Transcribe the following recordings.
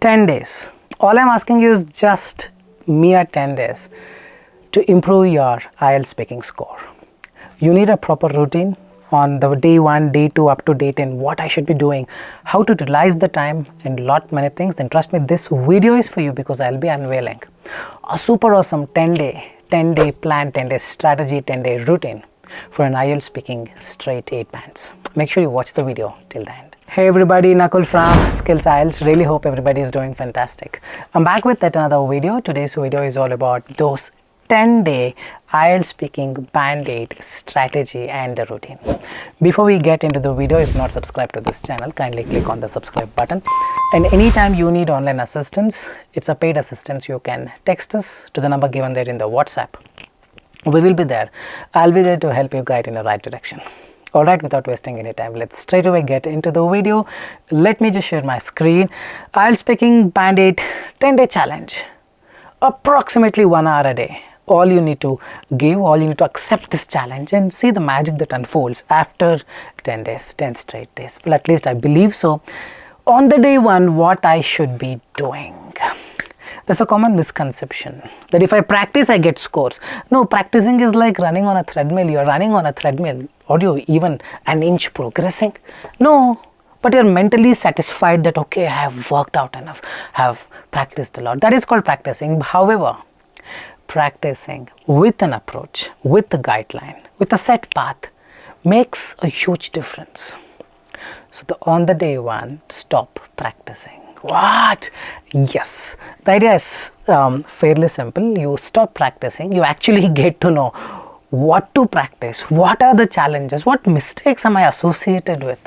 10 days. All I'm asking you is just mere 10 days to improve your IELTS speaking score. You need a proper routine on the day 1, day 2 up to day 10, what I should be doing, how to utilize the time and lot many things. Then trust me, this video is for you because I'll be unveiling a super awesome 10 day plan, 10 day strategy, 10 day routine for an IELTS speaking straight 8 bands. Make sure you watch the video till the end. Hey everybody, Nakul from Skills IELTS. Really hope everybody is doing fantastic. I'm back with yet another video. Today's video is all about those 10-day IELTS speaking band 8 strategy and the routine. Before we get into the video, if not subscribed to this channel, kindly click on the subscribe button. And anytime you need online assistance, it's a paid assistance, you can text us to the number given there in the WhatsApp. We will be there. I'll be there to help you guide in the right direction. Alright, without wasting any time, let's straight away get into the video. Let me just share my screen. IELTS speaking band 8 10-day challenge. Approximately 1 hour a day. All you need to accept this challenge and see the magic that unfolds after 10 days, 10 straight days. Well, at least I believe so. On the day 1, what I should be doing. There's a common misconception that if I practice, I get scores. No, practicing is like running on a treadmill. You're running on a treadmill. Are you even an inch progressing? No, but you're mentally satisfied that, okay, I have worked out enough, have practiced a lot. That is called practicing. However, practicing with an approach, with a guideline, with a set path makes a huge difference. So on the day 1, stop practicing. What? Yes, the idea is fairly simple. You stop practicing, you actually get to know what to practice, what are the challenges, what mistakes am I associated with.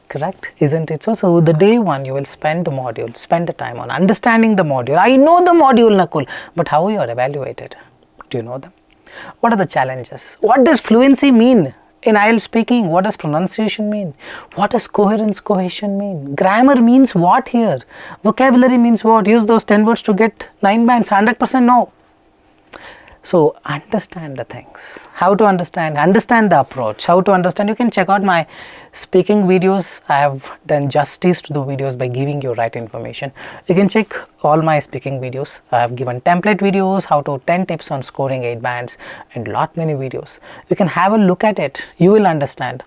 Correct, isn't it? So the day 1 you will spend the time on understanding the module. I know the module, Nakul, but how you are evaluated? Do you know them? What are the challenges? What does fluency mean in IELTS speaking? What does pronunciation mean? What does coherence, cohesion mean? Grammar means what here? Vocabulary means what? Use those 10 words to get 9 bands, 100% no. So understand the things, how to understand the approach, how to understand. You can check out my speaking videos. I have done justice to the videos by giving you right information. You can check all my speaking videos. I have given template videos, how to 10 tips on scoring 8 bands and lot many videos. You can have a look at it. You will understand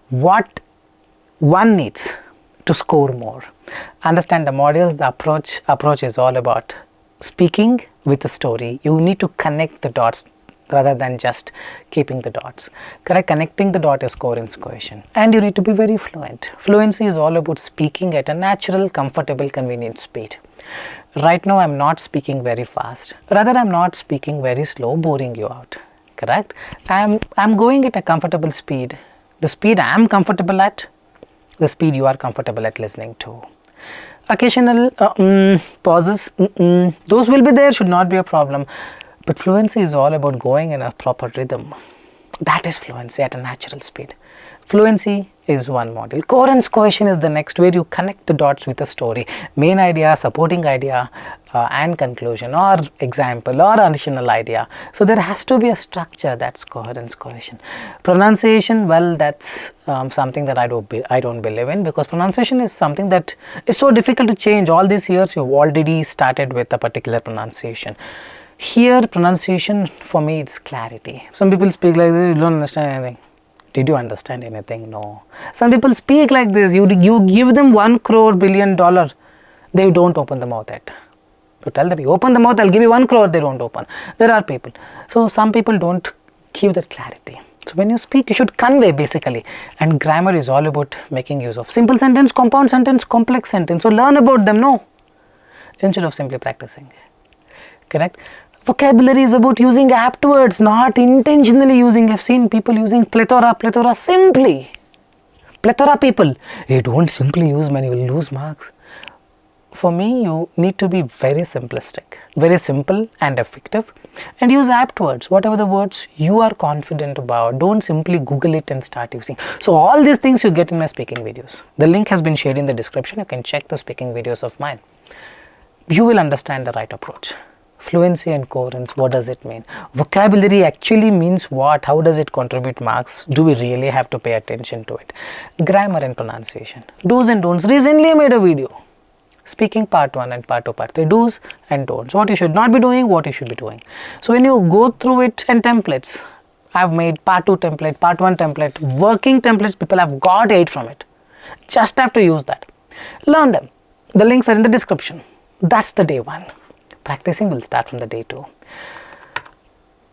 what one needs to score more. Understand the modules. The approach is all about speaking with a story. You need to connect the dots rather than just keeping the dots. Correct? Connecting the dot is coherence, cohesion. And you need to be very fluent. Fluency is all about speaking at a natural, comfortable, convenient speed. Right now I'm not speaking very fast. Rather, I'm not speaking very slow, boring you out. Correct? I'm going at a comfortable speed. The speed I'm comfortable at, the speed you are comfortable at listening to. Occasional pauses, those will be there, should not be a problem. But fluency is all about going in a proper rhythm. That is fluency at a natural speed. Fluency is one module. Coherence, cohesion is the next, where you connect the dots with a story. Main idea, supporting idea, and conclusion, or example, or additional idea. So there has to be a structure. That's coherence, cohesion. Pronunciation, well, that's something that I don't believe in, because pronunciation is something that is so difficult to change. All these years you've already started with a particular pronunciation. Here, pronunciation for me, it's clarity. Some people speak like this, you don't understand anything. Did you understand anything? No. Some people speak like this. You give them $1 crore billion, they don't open the mouth yet. You tell them, you open the mouth, I'll give you 1 crore, they don't open. There are people. So some people don't give that clarity. So when you speak, you should convey basically. And grammar is all about making use of simple sentence, compound sentence, complex sentence. So learn about them, no, instead of simply practicing. Correct? Vocabulary is about using apt words, not intentionally using. I've seen people using plethora simply. Plethora people. Hey, don't simply use, man, you will lose marks. For me, you need to be very simplistic, very simple and effective, and use apt words, whatever the words you are confident about. Don't simply Google it and start using. So all these things you get in my speaking videos. The link has been shared in the description. You can check the speaking videos of mine. You will understand the right approach. Fluency and coherence, what does it mean? Vocabulary actually means what? How does it contribute marks? Do we really have to pay attention to it? Grammar and pronunciation, do's and don'ts. Recently I made a video. Speaking part 1 and part 2, part 3, do's and don'ts, what you should not be doing, what you should be doing. So when you go through it, and templates, I've made part 2 template, part 1 template, working templates, people have got aid from it. Just have to use that. Learn them. The links are in the description. That's the day 1. Practicing will start from the day 2.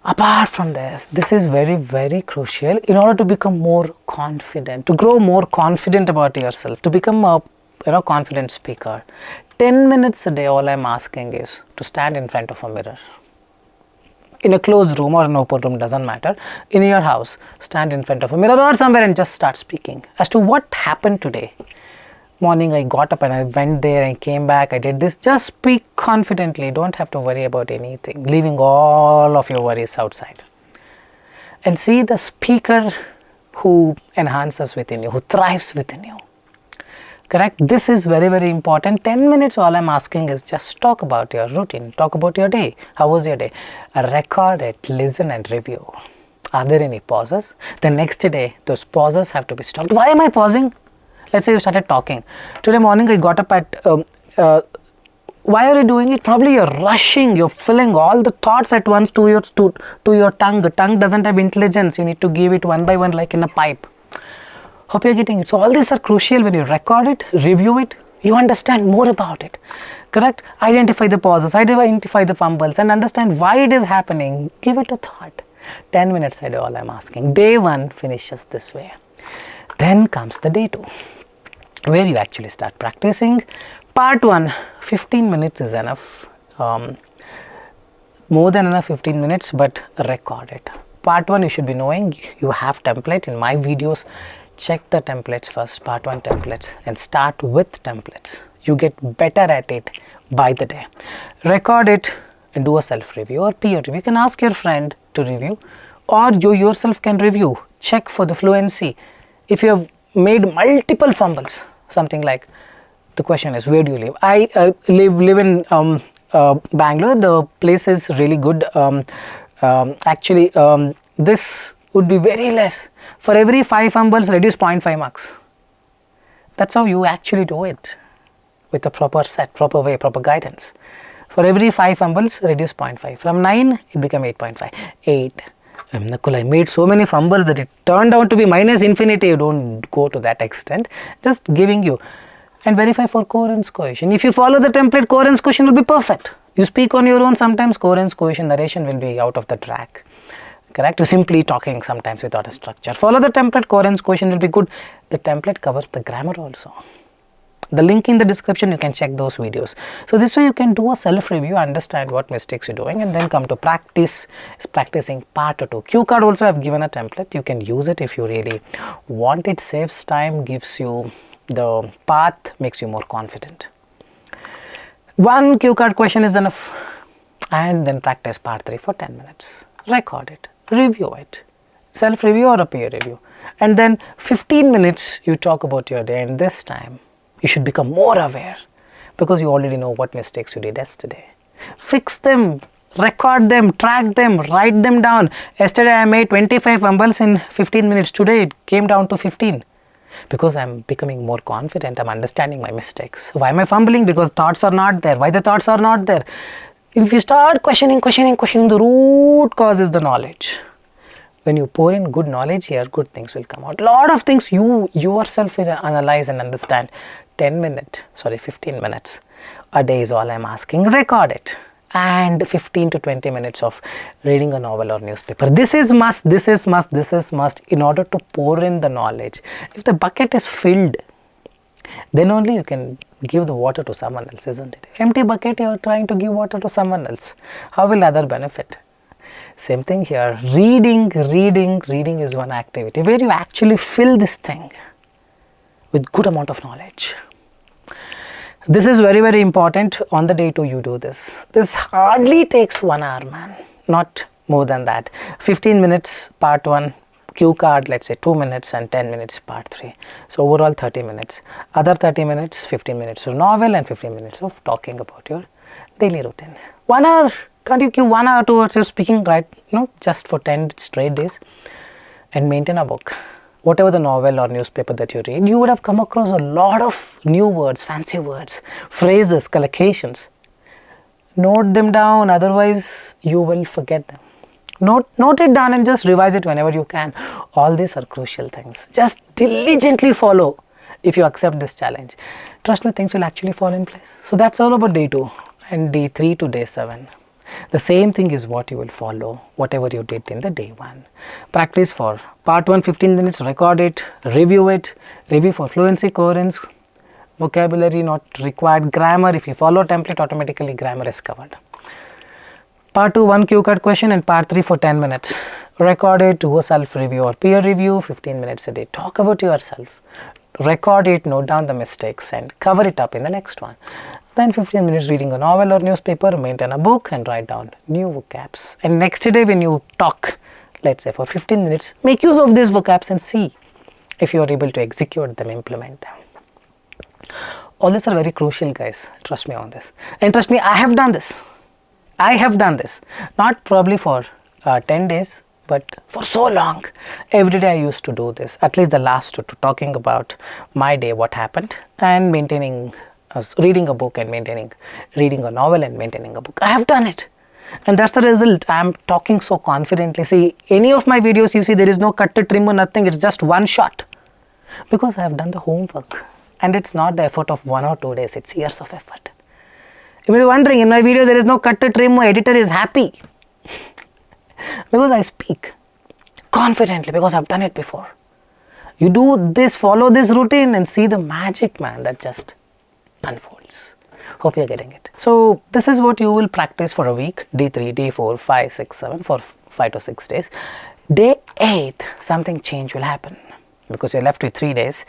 Apart from this is very, very crucial in order to become more confident, to grow more confident about yourself, to become a confident speaker. 10 minutes a day, all I'm asking is to stand in front of a mirror. In a closed room or an open room, doesn't matter. In your house, stand in front of a mirror or somewhere and just start speaking as to what happened today. Morning I got up and I went there, I came back, I did this. Just speak confidently. Don't have to worry about anything, leaving all of your worries outside. And see the speaker who enhances within you, who thrives within you. Correct? This is very, very important. 10 minutes, all I'm asking is just talk about your routine, talk about your day. How was your day? Record it, listen and review. Are there any pauses? The next day, those pauses have to be stopped. Why am I pausing? Let's say you started talking. Today morning I got up at, why are you doing it? Probably you're rushing, you're filling all the thoughts at once to your tongue. The tongue doesn't have intelligence. You need to give it one by one like in a pipe. Hope you're getting it. So all these are crucial. When you record it, review it, you understand more about it. Correct? Identify the pauses, identify the fumbles and understand why it is happening. Give it a thought. 10 minutes a day, all I'm asking. Day 1 finishes this way. Then comes the day 2. Where you actually start practicing. Part 1, 15 minutes is enough, more than enough 15 minutes, but record it. Part 1 you should be knowing, you have template in my videos. Check the templates first, part 1 templates, and start with templates. You get better at it by the day. Record it and do a self review or peer review. You can ask your friend to review or you yourself can review. Check for the fluency. If you have made multiple fumbles, something like, the question is, where do you live? I live in Bangalore. The place is really good. Actually, this would be very less. For every 5 fumbles, reduce 0.5 marks. That's how you actually do it, with a proper set, proper way, proper guidance. For every 5 fumbles, reduce 0.5. From 9, it became 8.5. 8. Nakul, I made so many fumbles that it turned out to be minus infinity. You don't go to that extent. Just giving you. And verify for coherence cohesion. If you follow the template, coherence cohesion will be perfect. You speak on your own, sometimes coherence cohesion narration will be out of the track. Correct? You simply talking sometimes without a structure. Follow the template, coherence cohesion will be good. The template covers the grammar also. The link in the description, you can check those videos. So this way you can do a self-review, understand what mistakes you're doing and then come to practice. It's practicing part 2. Cue card also I've given a template. You can use it if you really want it. Saves time, gives you the path, makes you more confident. 1 cue card question is enough. And then practice part 3 for 10 minutes. Record it, review it. Self-review or a peer review. And then 15 minutes you talk about your day, and this time you should become more aware because you already know what mistakes you did yesterday. Fix them, record them, track them, write them down. Yesterday I made 25 fumbles in 15 minutes. Today it came down to 15 because I'm becoming more confident. I'm understanding my mistakes. Why am I fumbling? Because thoughts are not there. Why the thoughts are not there? If you start questioning, the root cause is the knowledge. When you pour in good knowledge here, good things will come out. Lot of things you yourself will analyze and understand. 15 minutes a day is all I'm asking. Record it. And 15 to 20 minutes of reading a novel or newspaper. This is must in order to pour in the knowledge. If the bucket is filled, then only you can give the water to someone else, isn't it? Empty bucket, you are trying to give water to someone else. How will other benefit? Same thing here. Reading is one activity where you actually fill this thing with good amount of knowledge. This is very, very important. On the day 2 you do this. This hardly takes 1 hour, man. Not more than that. 15 minutes part 1, cue card, let's say 2 minutes, and 10 minutes part 3. So overall 30 minutes. Other 30 minutes, 15 minutes of novel and 15 minutes of talking about your daily routine. 1 hour, can't you give 1 hour towards your speaking, right? No, just for 10 straight days, and maintain a book. whatever the novel or newspaper that you read, you would have come across a lot of new words, fancy words, phrases, collocations. Note them down, otherwise you will forget them. Note it down and just revise it whenever you can. All these are crucial things. Just diligently follow if you accept this challenge. Trust me, things will actually fall in place. So that's all about day 2 and day 3 to day 7. The same thing is what you will follow, whatever you did in the day 1. Practice for part 1, 15 minutes, record it, review for fluency, coherence, vocabulary not required, grammar. If you follow template, automatically grammar is covered. Part 2, 1 cue card question, and part 3 for 10 minutes. Record it, do a self review or peer review, 15 minutes a day. Talk about yourself. Record it, note down the mistakes and cover it up in the next one. Then 15 minutes reading a novel or newspaper, maintain a book and write down new vocabs. And next day when you talk, let's say for 15 minutes, make use of these vocabs and see if you are able to execute them, implement them. All these are very crucial, guys. Trust me on this. And trust me, I have done this. Not probably for 10 days, but for so long. Every day I used to do this, at least the last 2, talking about my day, what happened, and maintaining, reading a book and maintaining, reading a novel and maintaining a book. I have done it. And that's the result. I am talking so confidently. See, any of my videos you see, there is no cut to trim or nothing. It's just one shot. Because I have done the homework. And it's not the effort of 1 or 2 days. It's years of effort. You may be wondering, in my video there is no cut to trim, my editor is happy. Because I speak confidently, because I've done it before. You do this, follow this routine and see the magic, man, that just unfolds. Hope you're getting it. So this is what you will practice for a week, day 3, day 4, 5, 6, 7, for 5 to 6 days. Day 8, something change will happen because you're left with 3 days.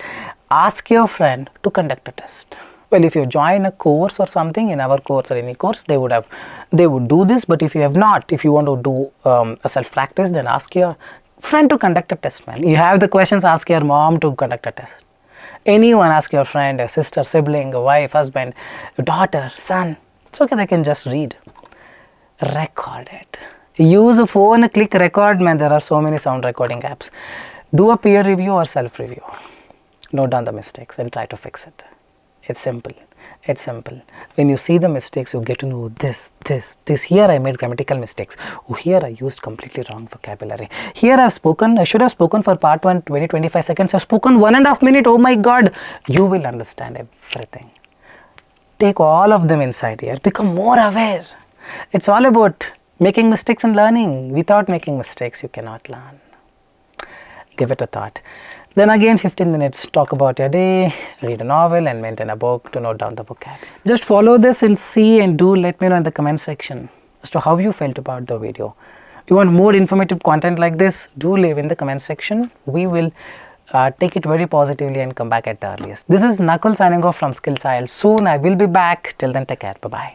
Ask your friend to conduct a test. Well, if you join a course or something, in our course or any course, they would do this. But if you have not, if you want to do a self practice, then ask your friend to conduct a test, man. You have the questions, ask your mom to conduct a test. Anyone, ask your friend, a sister, sibling, a wife, husband, a daughter, son. It's okay, they can just read. Record it. Use a phone, click record, man. There are so many sound recording apps. Do a peer review or self review. Note down the mistakes and try to fix it. It's simple. It's simple. When you see the mistakes, you get to know this. Here I made grammatical mistakes. Oh, here I used completely wrong vocabulary. Here I should have spoken for part 1, 20-25 seconds. I've spoken 1.5 minutes. Oh my God. You will understand everything. Take all of them inside here. Become more aware. It's all about making mistakes and learning. Without making mistakes, you cannot learn. Give it a thought. Then again 15 minutes, talk about your day, read a novel and maintain a book to note down the vocabs. Just follow this and see and do let me know in the comment section as to how you felt about the video. You want more informative content like this, do leave in the comment section. We will take it very positively and come back at the earliest. This is Nakul signing off from Skills IELTS. Soon I will be back. Till then, take care. Bye-bye.